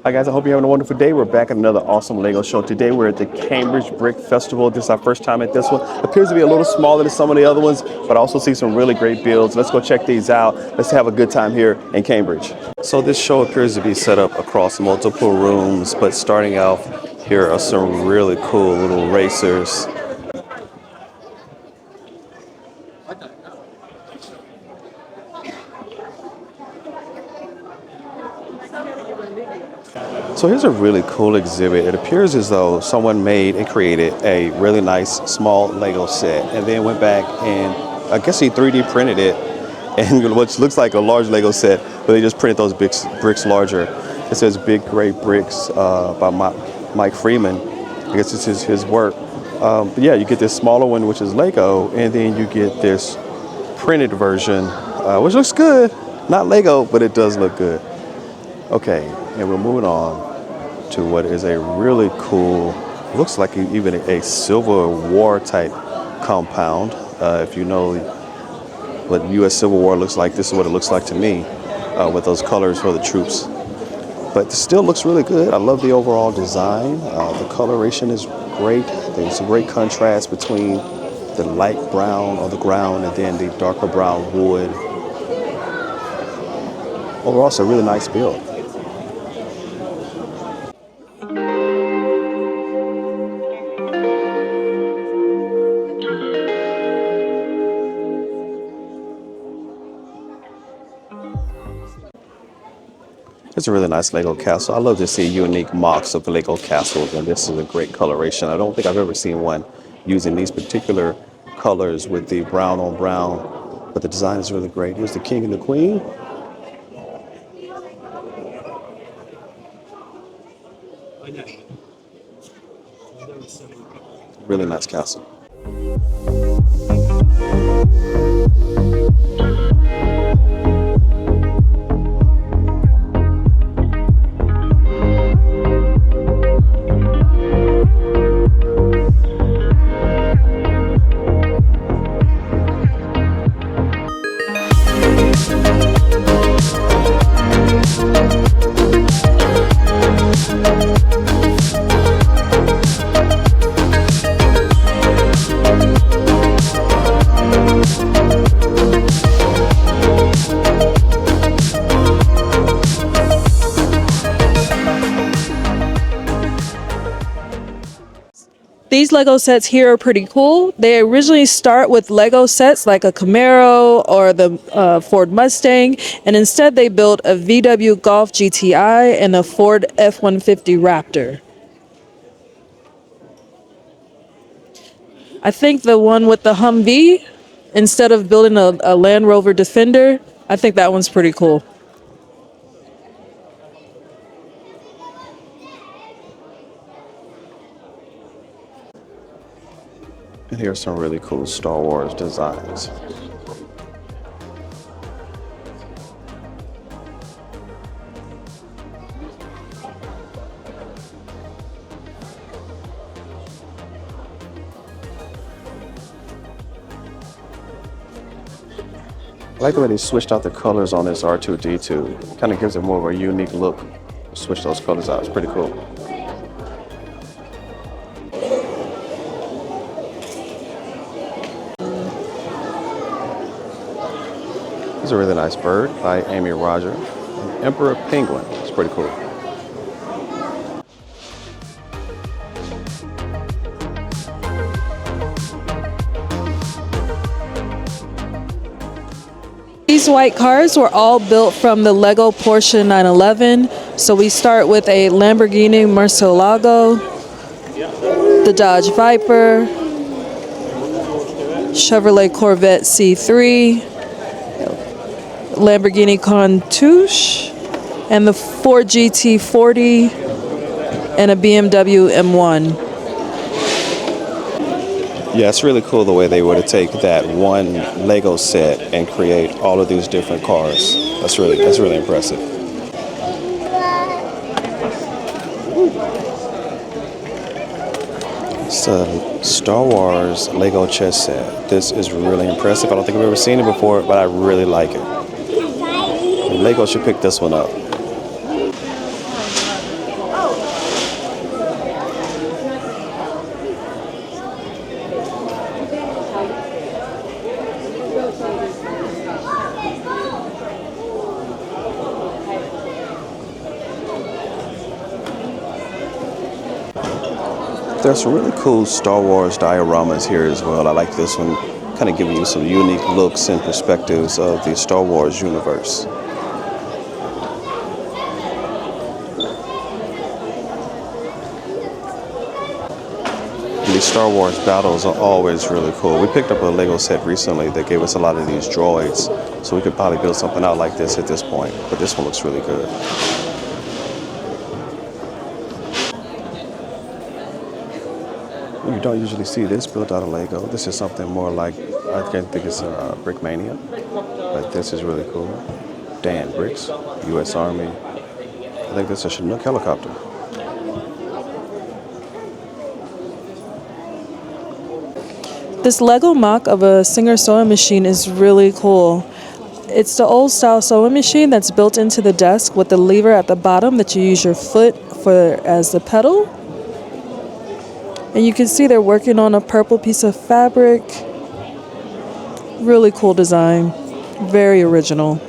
Hi guys, I hope you're having a wonderful day. We're back at another awesome Lego show. Today we're at the Cambridge Brick Festival. This is our first time at this one. Appears to be a little smaller than some of the other ones, but I also see some really great builds. Let's go check these out. Let's have a good time here in Cambridge. So this show appears to be set up across multiple rooms, but starting out, here are some really cool little racers. So here's a really cool exhibit. It appears as though someone made and created a really nice small Lego set and then went back and I guess he 3D printed it and which looks like a large Lego set, but they just printed those bricks larger. It says Big Great Bricks by Mike Freeman. I guess this is his work. But yeah, you get this smaller one, which is Lego, and then you get this printed version, which looks good. Not Lego, but it does look good. Okay, and we're moving on to what is a really cool, looks like even a Civil War type compound. If you know what U.S. Civil War looks like, this is what it looks like to me with those colors for the troops. But it still looks really good. I love the overall design. The coloration is great. There's a great contrast between the light brown on the ground and then the darker brown wood. Overall, it's a really nice build. It's a really nice Lego castle. I love to see unique mocks of Lego castles, and this is a great coloration. I don't think I've ever seen one using these particular colors with the brown on brown, but the design is really great. Here's the king and the queen. Really nice castle. These Lego sets here are pretty cool. They originally start with Lego sets like a Camaro or the Ford Mustang, and instead they built a VW Golf GTI and a Ford F-150 Raptor. I think the one with the Humvee, instead of building a Land Rover Defender, I think that one's pretty cool. And here's some really cool Star Wars designs. I like the way they switched out the colors on this R2-D2. Kind of gives it more of a unique look. Switch those colors out. It's pretty cool. This is a really nice bird by Amy Roger. An Emperor Penguin. It's pretty cool. These white cars were all built from the Lego Porsche 911. So we start with a Lamborghini Murcielago, the Dodge Viper, Chevrolet Corvette C3, Lamborghini Countach, and the Ford GT40, and a BMW M1. Yeah, it's really cool the way they were to take that one Lego set and create all of these different cars. That's really impressive. It's a Star Wars Lego chess set. This is really impressive. I don't think I've ever seen it before, but I really like it. Lego should pick this one up. There's some really cool Star Wars dioramas here as well. I like this one, kind of giving you some unique looks and perspectives of the Star Wars universe. And these Star Wars battles are always really cool. We picked up a Lego set recently that gave us a lot of these droids, so we could probably build something out like this at this point. But this one looks really good. You don't usually see this built out of Lego. This is something more like, I can't think it's Brickmania, but this is really cool. Dan Bricks, U.S. Army. I think that's a Chinook helicopter. This Lego mock of a Singer sewing machine is really cool. It's the old style sewing machine that's built into the desk with the lever at the bottom that you use your foot for as the pedal. And you can see they're working on a purple piece of fabric. Really cool design. Very original.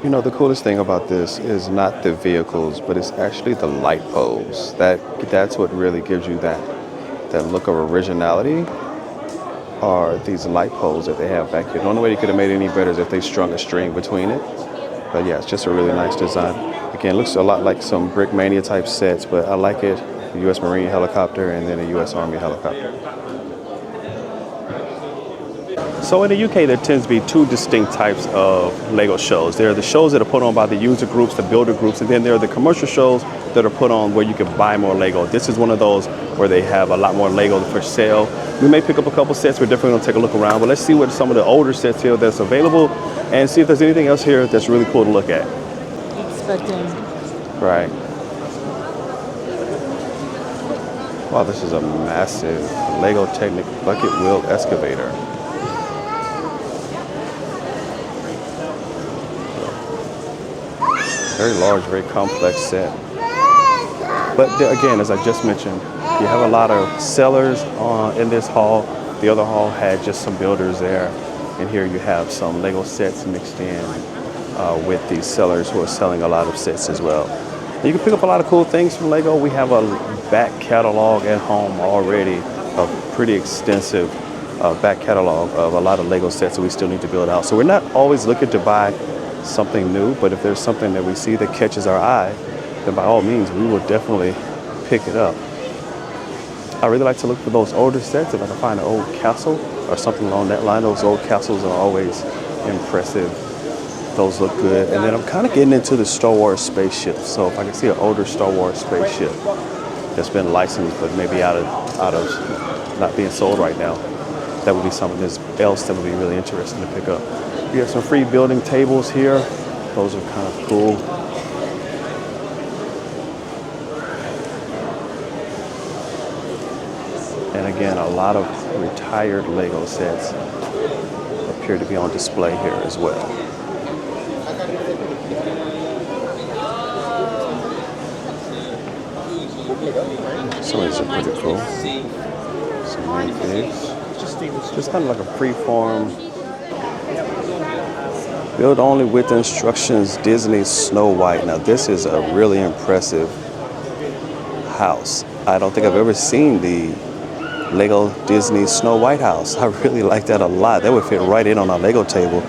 You know, the coolest thing about this is not the vehicles, but it's actually the light poles. That's what really gives you that look of originality, are these light poles that they have back here. The only way you could have made it any better is if they strung a string between it. But yeah, it's just a really nice design. Again, it looks a lot like some Brickmania type sets, but I like it. A U.S. Marine helicopter and then a U.S. Army helicopter. So in the UK, there tends to be two distinct types of Lego shows. There are the shows that are put on by the user groups, the builder groups, and then there are the commercial shows that are put on where you can buy more Lego. This is one of those where they have a lot more Lego for sale. We may pick up a couple sets. We're definitely gonna take a look around, but let's see what some of the older sets here that's available and see if there's anything else here that's really cool to look at. Expecting. Right. Wow, this is a massive Lego Technic bucket wheel excavator. Very large, very complex set. But again, as I just mentioned, you have a lot of sellers in this hall. The other hall had just some builders there. And here you have some Lego sets mixed in with these sellers who are selling a lot of sets as well. And you can pick up a lot of cool things from Lego. We have a back catalog at home already, a pretty extensive back catalog of a lot of Lego sets that we still need to build out. So we're not always looking to buy something new, but if there's something that we see that catches our eye, then by all means, we will definitely pick it up. I really like to look for those older sets. If I can find an old castle or something along that line, those old castles are always impressive. Those look good. And then I'm kind of getting into the Star Wars spaceship. So if I can see an older Star Wars spaceship that's been licensed but maybe out of not being sold right now, that would be something else that would be really interesting to pick up. We have some free building tables here. Those are kind of cool. And again, a lot of retired Lego sets appear to be on display here as well. Some of these are pretty cool. Some minifigs. Just kind of like a free-form, build only with instructions, Disney Snow White. Now this is a really impressive house. I don't think I've ever seen the Lego Disney Snow White house. I really like that a lot. That would fit right in on our Lego table.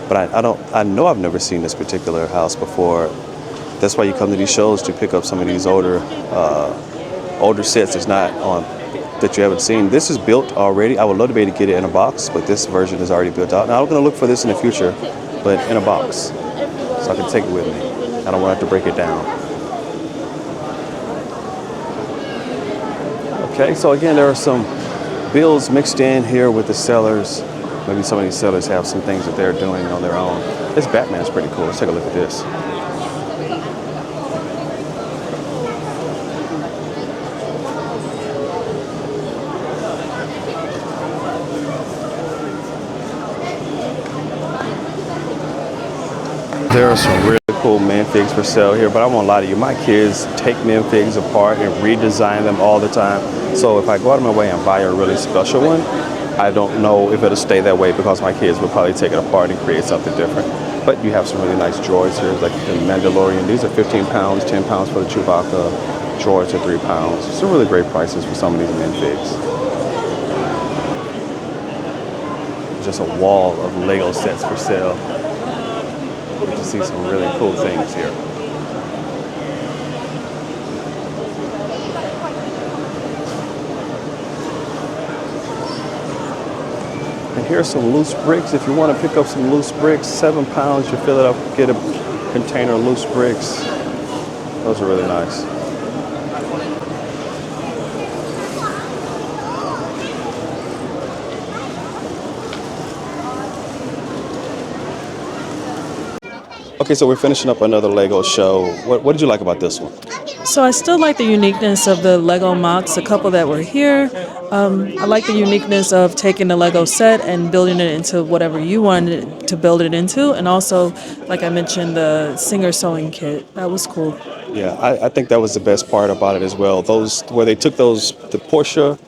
But I know I've never seen this particular house before. That's why you come to these shows, to pick up some of these older sets that's not on, that you haven't seen. This is built already. I would love to be able to get it in a box, but this version is already built out. Now I'm gonna look for this in the future, but in a box, so I can take it with me. I don't want to have to break it down. Okay, so again, there are some builds mixed in here with the sellers. Maybe some of these sellers have some things that they're doing on their own. This Batman's pretty cool. Let's take a look at this. There are some really cool minifigs for sale here, but I won't lie to you, my kids take minifigs apart and redesign them all the time. So if I go out of my way and buy a really special one, I don't know if it'll stay that way, because my kids will probably take it apart and create something different. But you have some really nice droids here, like the Mandalorian. These are 15 pounds, 10 pounds for the Chewbacca. Droids are 3 pounds. Some really great prices for some of these minifigs. Just a wall of Lego sets for sale. You can see some really cool things here. And here's some loose bricks. If you want to pick up some loose bricks, 7 pounds, you fill it up, get a container of loose bricks. Those are really nice. Okay, so we're finishing up another Lego show. What did you like about this one? So I still like the uniqueness of the Lego MOCs, a couple that were here. I like the uniqueness of taking the Lego set and building it into whatever you wanted to build it into. And also, like I mentioned, the singer sewing kit. That was cool. Yeah, I think that was the best part about it as well. Those where they took the Porsche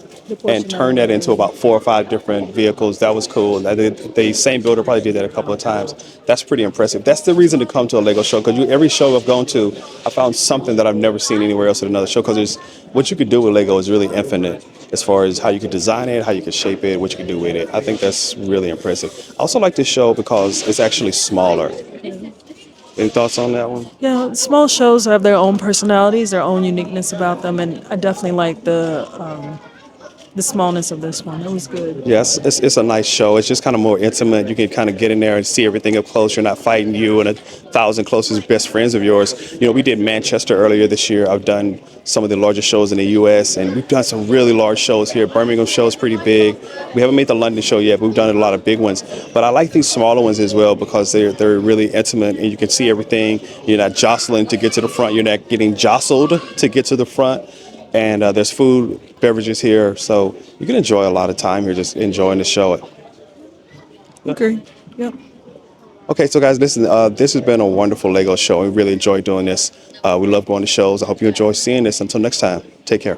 and turned that into about 4 or 5 different vehicles. That was cool. The same builder probably did that a couple of times. That's pretty impressive. That's the reason to come to a Lego show, because every show I've gone to, I found something that I've never seen anywhere else at another show, because what you could do with Lego is really infinite as far as how you could design it, how you could shape it, what you could do with it. I think that's really impressive. I also like this show because it's actually smaller. Any thoughts on that one? Yeah, small shows have their own personalities, their own uniqueness about them, and I definitely like the smallness of this one. It was good. Yes, it's a nice show. It's just kind of more intimate. You can kind of get in there and see everything up close. You're not fighting you and 1,000 closest best friends of yours. You know, we did Manchester earlier this year. I've done some of the largest shows in the U.S., and we've done some really large shows here. Birmingham show is pretty big. We haven't made the London show yet, but we've done a lot of big ones. But I like these smaller ones as well because they're really intimate, and you can see everything. You're not jostling to get to the front. You're not getting jostled to get to the front. And there's food, beverages here, so you can enjoy a lot of time here just enjoying the show. Agree. Yep. Okay, so guys, listen, this has been a wonderful Lego show. We really enjoyed doing this. We love going to shows. I hope you enjoy seeing this. Until next time, take care.